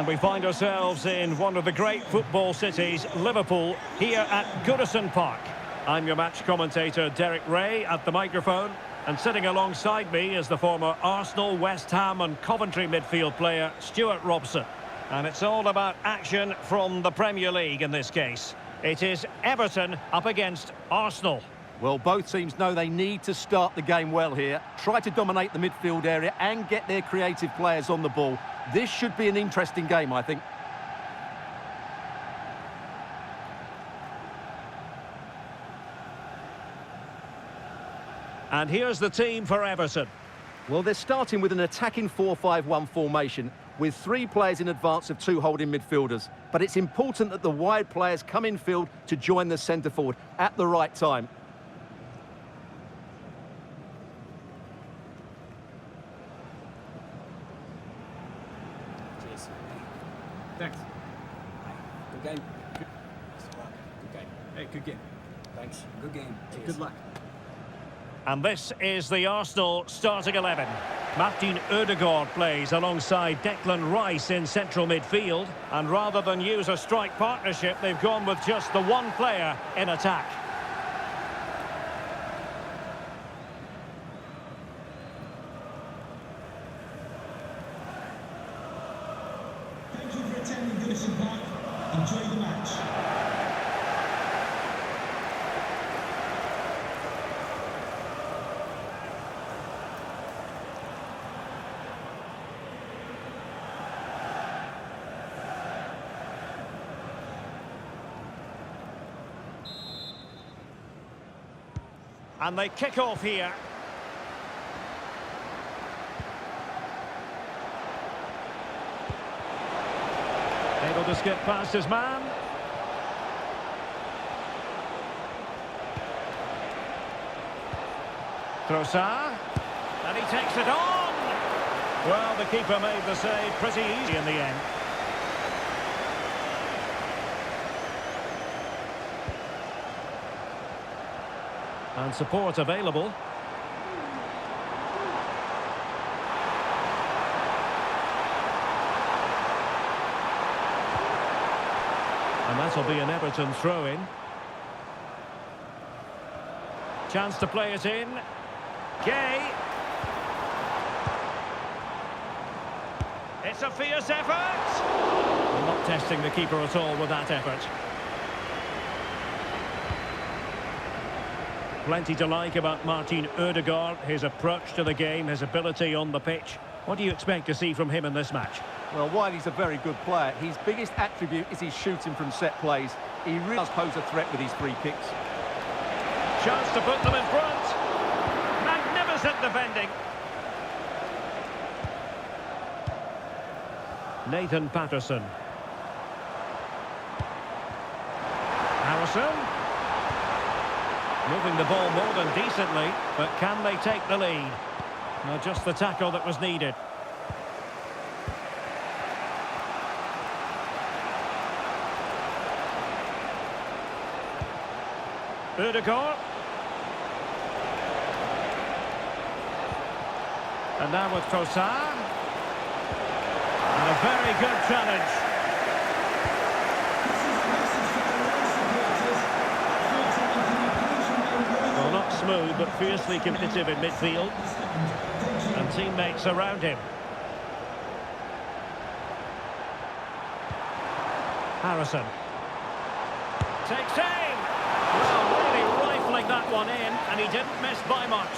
And we find ourselves in one of the great football cities, Liverpool, here at Goodison Park. I'm your match commentator, Derek Ray, at the microphone. And sitting alongside me is the former Arsenal, West Ham and Coventry midfield player, Stuart Robson. And it's all about action from the Premier League in this case. It is Everton up against Arsenal. Well, both teams know they need to start the game well here. Try to dominate the midfield area and get their creative players on the ball. This should be an interesting game, I think. And here's the team for Everton. Well, they're starting with an attacking 4-5-1 formation with 3 players in advance of 2 holding midfielders. But it's important that the wide players come in field to join the centre forward at the right time. Cheers. Thanks. Good game. Good game. Hey, good game. Thanks. Good game. Cheers. Good luck. And this is the Arsenal starting 11. Martin Odegaard plays alongside Declan Rice in central midfield. And rather than use a strike partnership, they've gone with just the one player in attack. Thank you for attending Goodison Park. Enjoy the match. And they kick off here. Able to skip past his man. Trossard. And he takes it on. Well, the keeper made the save pretty easy in the end. And support available. And that'll be an Everton throw-in. Chance to play it in. Gay. It's a fierce effort. Well, not testing the keeper at all with that effort. Plenty to like about Martin Odegaard, his approach to the game, his ability on the pitch. What do you expect to see from him in this match? Well, while he's a very good player, his biggest attribute is his shooting from set plays. He really does pose a threat with his free kicks. Chance to put them in front. Magnificent defending. Nathan Patterson. Harrison. Moving the ball more than decently, but can they take the lead? No, just the tackle that was needed. Odegaard. And now with Trossard. And a very good challenge. Well, not smooth, but fiercely competitive in midfield. And teammates around him. Harrison. Takes aim. Well, really rifling that one in, and he didn't miss by much.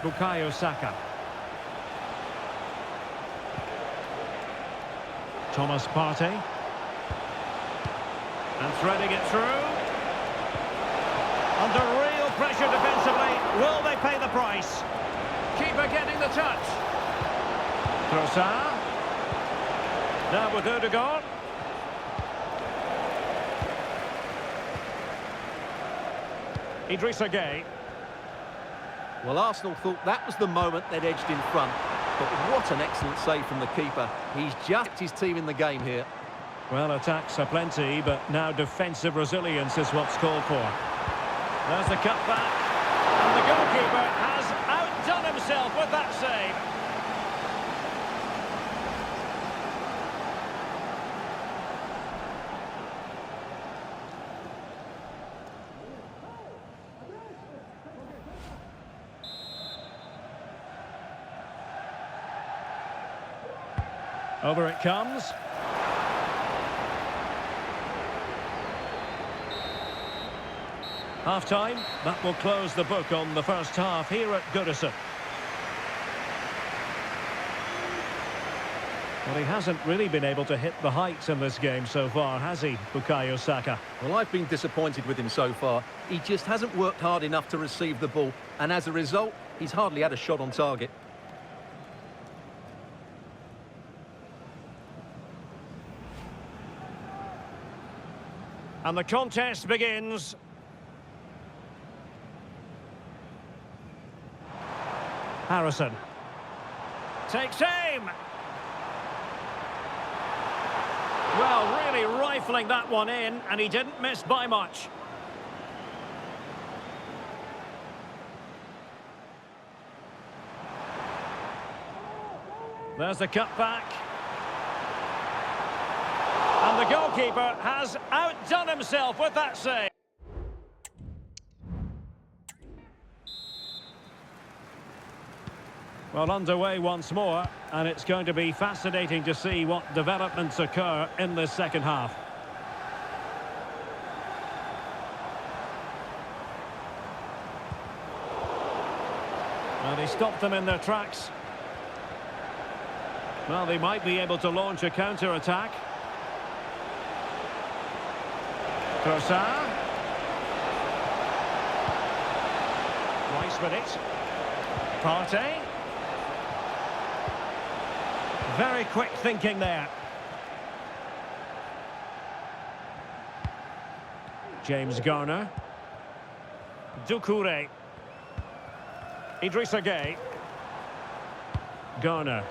Bukayo Saka. Thomas Partey. And threading it through. Under real pressure defensively. Will they pay the price? Keeper getting the touch. Trossard. Now with Odegaard. Idrissa Gueye. Well, Arsenal thought that was the moment they'd edged in front. But what an excellent save from the keeper. He's just his team in the game here. Well, attacks are plenty, but now defensive resilience is what's called for. There's the cutback. And the goalkeeper has outdone himself with that save. Over it comes. Half-time, that will close the book on the first half here at Goodison. Well, he hasn't really been able to hit the heights in this game so far, has he, Bukayo Saka? Well, I've been disappointed with him so far. He just hasn't worked hard enough to receive the ball, and as a result, he's hardly had a shot on target. And the contest begins. Harrison takes aim. Well, really rifling that one in, and he didn't miss by much. There's the cutback. And the goalkeeper has outdone himself with that save. Well, underway once more, and it's going to be fascinating to see what developments occur in this second half. Well, they stopped them in their tracks. Well, they might be able to launch a counter-attack. Trossard. Nice with it. Partey. Very quick thinking there. James Garner. Doucouré. Idrissa Gueye. Garner.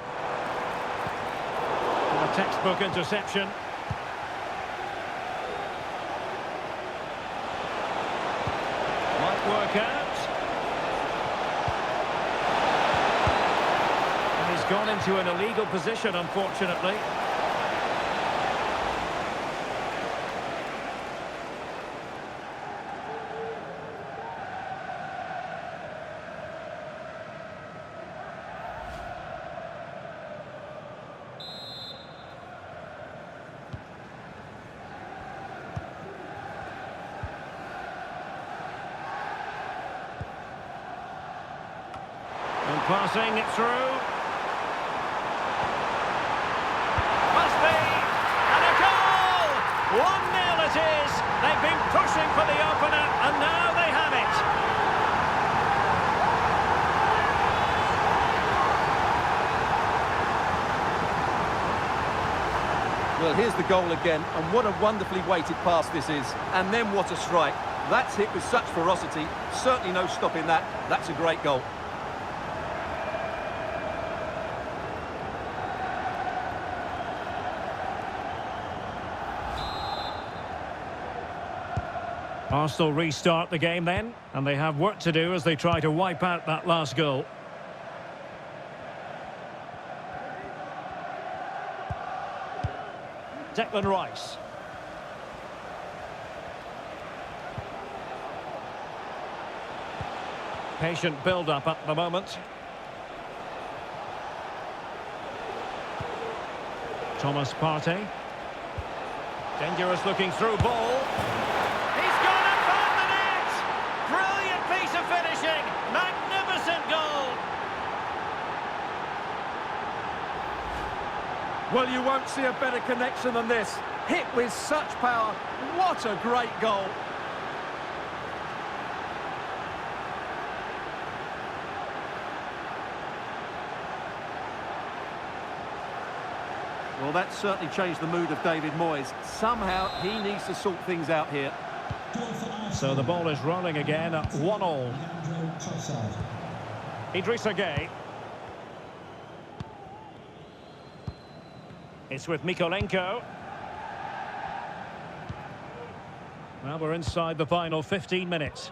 A textbook interception. Might work out. And he's gone into an illegal position, unfortunately. And passing it through. Must be. And a goal! 1-0 it is. They've been pushing for the opener, and now they have it. Well, here's the goal again, and what a wonderfully weighted pass this is. And then what a strike. That's hit with such ferocity. Certainly no stopping that. That's a great goal. Arsenal restart the game then, and they have work to do as they try to wipe out that last goal. Declan Rice. Patient build-up at the moment. Thomas Partey. Dangerous looking through ball. He's gone and found the net! Brilliant piece of finishing! Magnificent goal! Well, you won't see a better connection than this. Hit with such power. What a great goal. Well, that certainly changed the mood of David Moyes. Somehow, he needs to sort things out here. Goal for Arsenal. So the ball is rolling again at 1-1. Idrissa Gueye. It's with Mikolenko. Well, we're inside the final 15 minutes.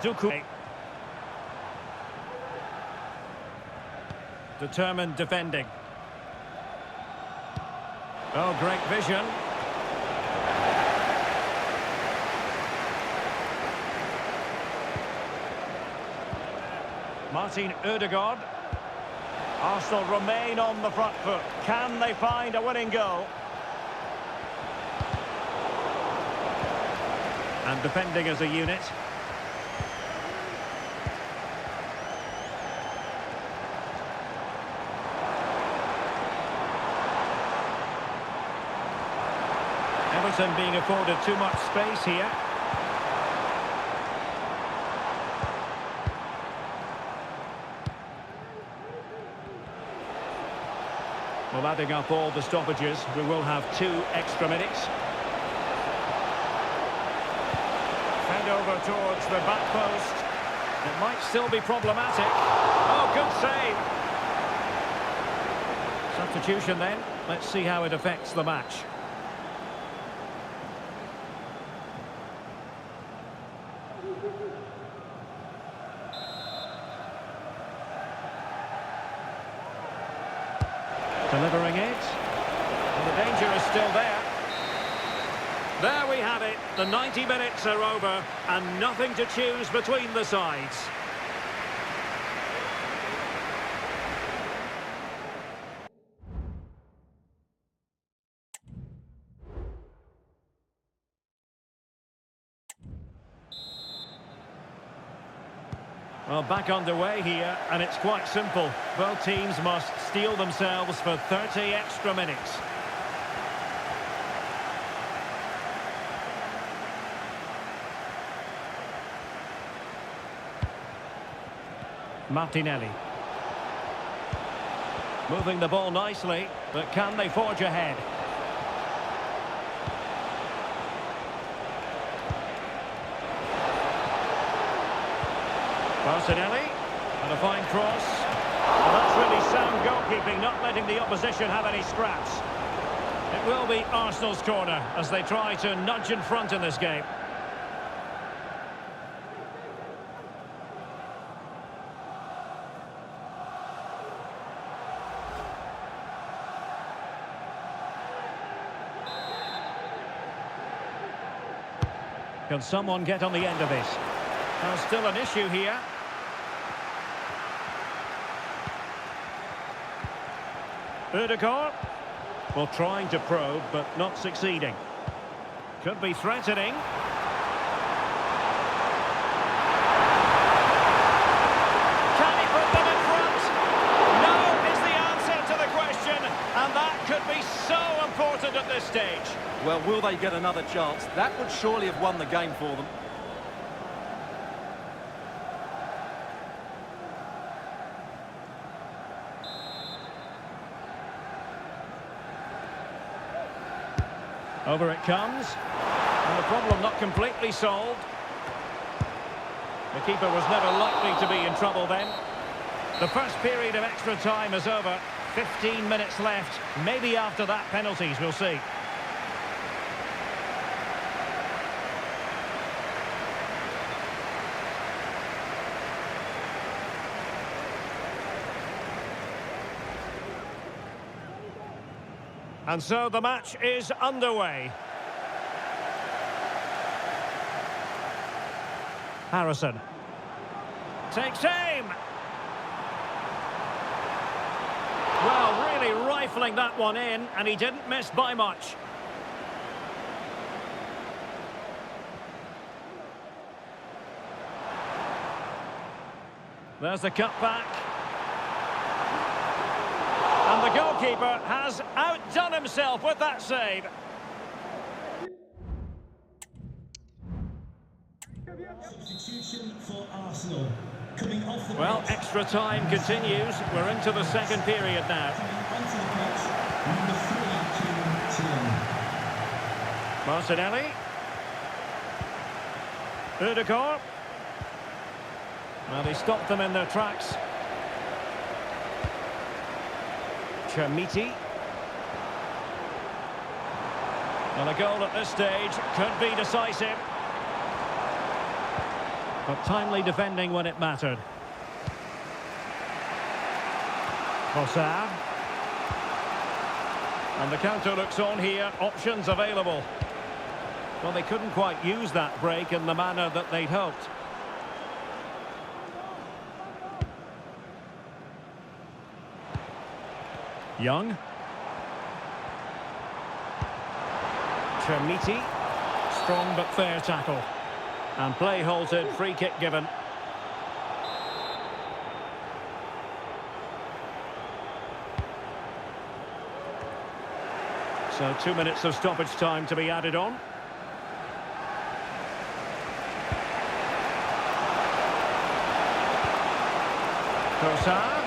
Duku. Determined defending. Oh, great vision. Martin Ødegaard. Arsenal remain on the front foot. Can they find a winning goal? And defending as a unit. Everton being afforded too much space here. Well, adding up all the stoppages, we will have 2 extra minutes. Fed over towards the back post. It might still be problematic. Oh, good save. Substitution then. Let's see how it affects the match. Delivering it. And the danger is still there. There we have it. The 90 minutes are over and nothing to choose between the sides. Well, back underway here, and it's quite simple. Both teams must steel themselves for 30 extra minutes. Martinelli. Moving the ball nicely, but can they forge ahead? Martinelli, and a fine cross. Well, that's really sound goalkeeping, not letting the opposition have any scraps. It will be Arsenal's corner as they try to nudge in front in this game. Can someone get on the end of this? There's still an issue here. Ødegaard. Well, trying to probe, but not succeeding. Could be threatening. Can he put them in front? No is the answer to the question, and that could be so important at this stage. Well, will they get another chance? That would surely have won the game for them. Over it comes, and the problem not completely solved. The keeper was never likely to be in trouble then. The first period of extra time is over. 15 minutes left. Maybe after that, penalties, we'll see. And so the match is underway. Harrison takes aim. Well, really rifling that one in, and he didn't miss by much. There's the cutback. And the goalkeeper has outdone himself with that save. Substitution for Arsenal. Coming off the Well, pitch. extra time continues. We're into the second period now. Coming onto the pitch, number 3, Kieran Tierney. Martinelli. Udegaard. Well, he stopped them in their tracks. Chermiti. And a goal at this stage could be decisive. But timely defending when it mattered. Mossad. And the counter looks on here. Options available. Well, they couldn't quite use that break in the manner that they'd hoped. Young. Chermiti. Strong but fair tackle. And play halted, free kick given. So 2 minutes of stoppage time to be added on. Trossard.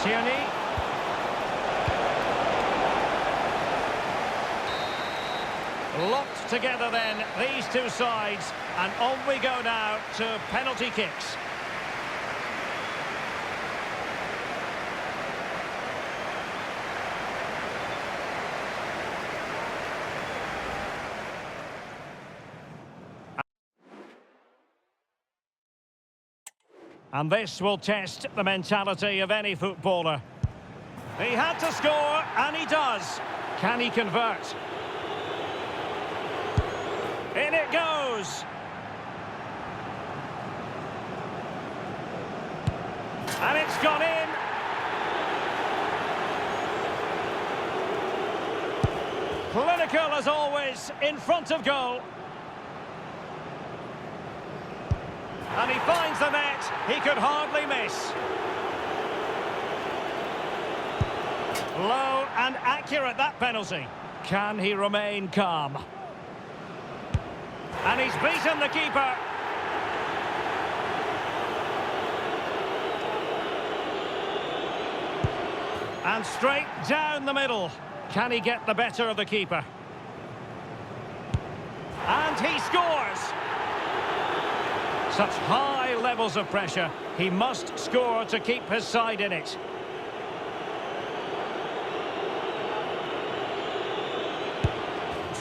Tierney. Locked together then, these two sides. And on we go now to penalty kicks. And this will test the mentality of any footballer. He had to score, and he does. Can he convert? In it goes. And it's gone in. Clinical as always, in front of goal. And he finds the net. He could hardly miss. Low and accurate, that penalty. Can he remain calm? And he's beaten the keeper. And straight down the middle. Can he get the better of the keeper? And he scores! Such high levels of pressure. He must score to keep his side in it.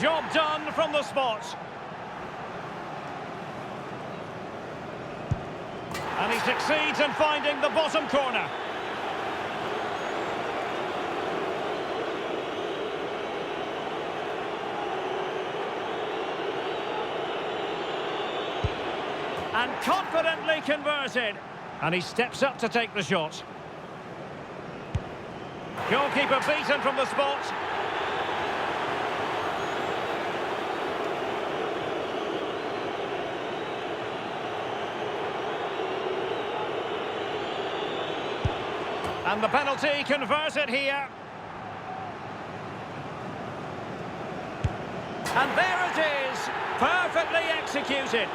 Job done from the spot. And he succeeds in finding the bottom corner. And confidently converted. And he steps up to take the shot. Goalkeeper beaten from the spot. And the penalty converted here. And there it is. Perfectly executed.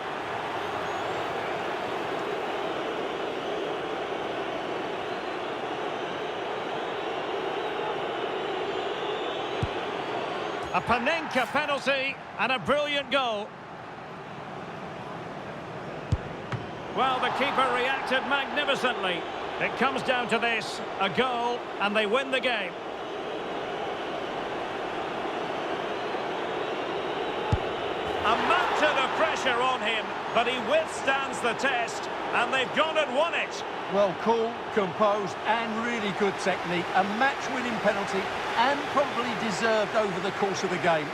A Panenka penalty and a brilliant goal. Well, the keeper reacted magnificently. It comes down to this, a goal, and they win the game. A mountain of pressure on him, but he withstands the test, and they've gone and won it. Well, cool, composed, and really good technique. A match-winning penalty, and probably deserved over the course of the game.